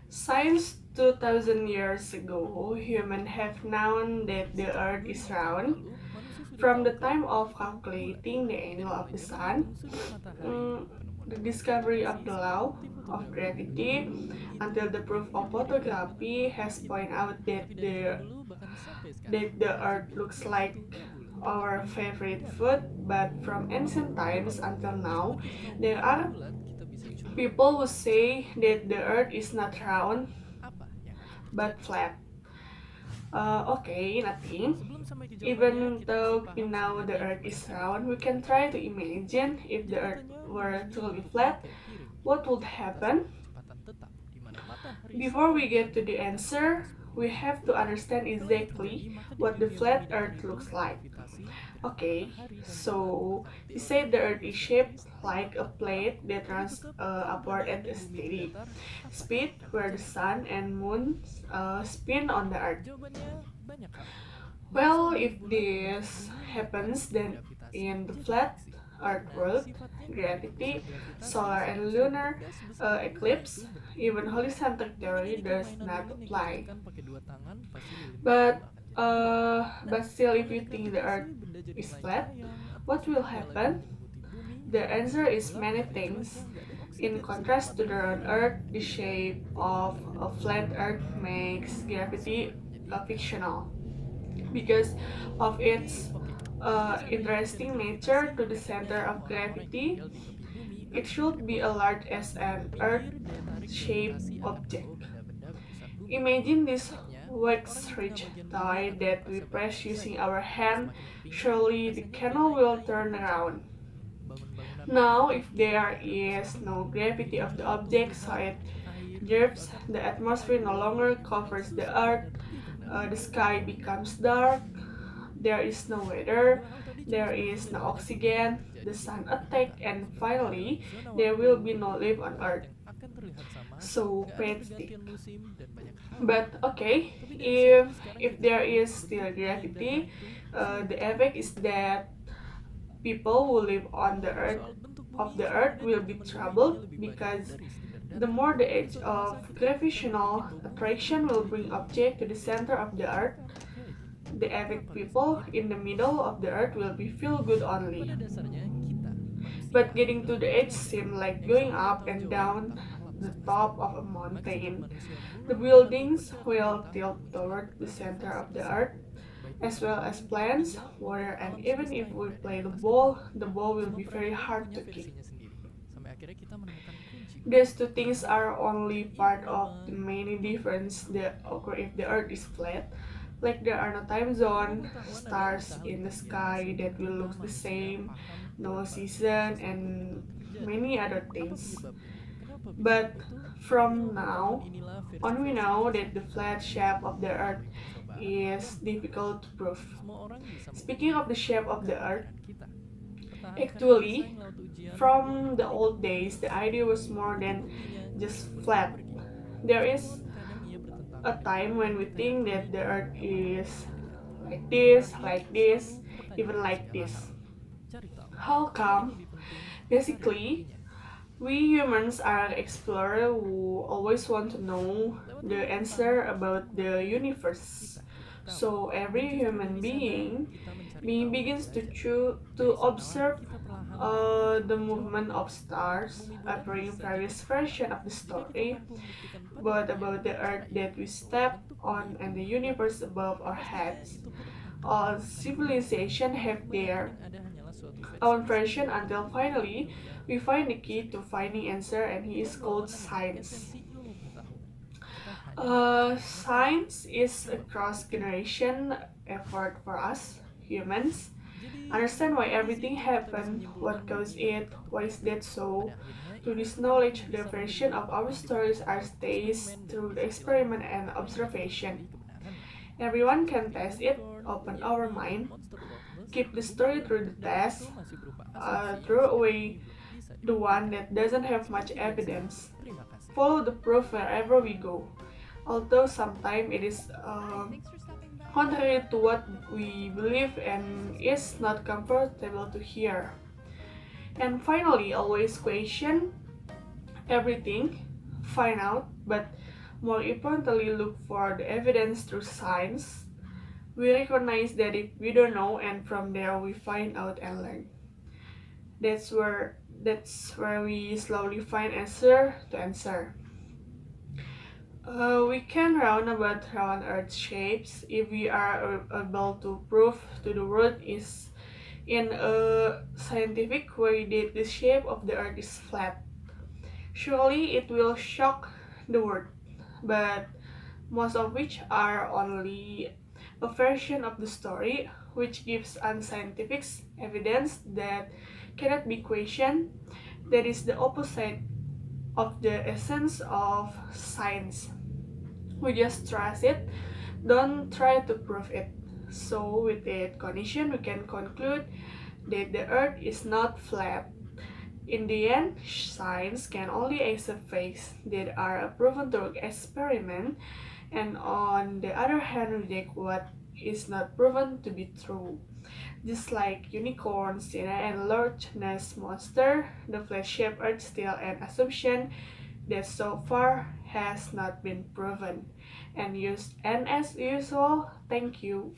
Since 2000 years ago, humans have known that the earth is round. From the time of calculating the angle of the sun, mm, the discovery of the law of gravity, until the proof of photography has pointed out that the earth looks like our favorite food. But from ancient times until now, there are people who say that the earth is not round but flat. Okay, nothing. Even though we know the earth is round, we can try to imagine if the earth were truly flat, what would happen? Before we get to the answer, we have to understand exactly what the flat earth looks like. Okay, so we say the earth is shaped like a plate that runs upward at a steady speed where the sun and moon spin on the earth. Well, if this happens, then in the flat Earth world, gravity, solar and lunar eclipse, even horizontal theory does not apply. But but still, if you think the Earth is flat, what will happen? The answer is many things. In contrast to the round Earth, the shape of a flat Earth makes gravity fictional because of its interesting nature to the center of gravity. It should be as large as an Earth-shaped object. Imagine this wax-rich toy that we press using our hand. Surely the candle will turn around. Now, if there is no gravity of the object, so it drifts, the atmosphere no longer covers the Earth, the sky becomes dark, there is no weather, there is no oxygen, the sun attack, and finally, there will be no life on Earth. So pathetic. But okay, if there is still gravity, the effect is that people who live on the Earth of the Earth will be troubled because the more the edge of gravitational attraction will bring object to the center of the Earth, the effect people in the middle of the Earth will be feel good only. But getting to the edge seems like going up and down the top of a mountain. The buildings will tilt toward the center of the Earth, as well as plants, water, and even if we play the ball will be very hard to kick. These two things are only part of the many differences that occur if the Earth is flat. Like there are no time zone, stars in the sky that will look the same, no season, and many other things. But from now on, we know that the flat shape of the Earth is difficult to prove. Speaking of the shape of the Earth, actually, from the old days, the idea was more than just flat. There is a time when we think that the earth is like this, even like this. How come? Basically, we humans are explorers who always want to know the answer about the universe. So every human being begins to observe the movement of stars, appearing various versions of the story, but about the earth that we step on and the universe above our heads. All civilizations have their own version until finally we find the key to finding answer, and he is called science. Science is a cross generation effort for us humans. Understand why everything happened, what caused it, why is that so. To this knowledge, the version of our stories are staged through the experiment and observation. Everyone can test it, open our mind, keep the story through the test, throw away the one that doesn't have much evidence. Follow the proof wherever we go. Although sometimes it is contrary to what we believe and is not comfortable to hear. And finally, always question everything, find out, but more importantly look for the evidence through science. We recognize that if we don't know, and from there we find out and learn. That's where we slowly find answer to answer. We can round about round Earth shapes if we are able to prove to the world is in a scientific way that the shape of the Earth is flat. Surely it will shock the world, but most of which are only a version of the story, which gives unscientific evidence that cannot be questioned. That is the opposite of the essence of science. We just trust it, don't try to prove it. So, with that condition, we can conclude that the earth is not flat. In the end, science can only accept facts that are proven through experiment, and on the other hand, reject what is not proven to be true. Just like unicorns and Loch Ness monster, the flat-shaped Earth still an assumption that so far has not been proven. And as usual, thank you.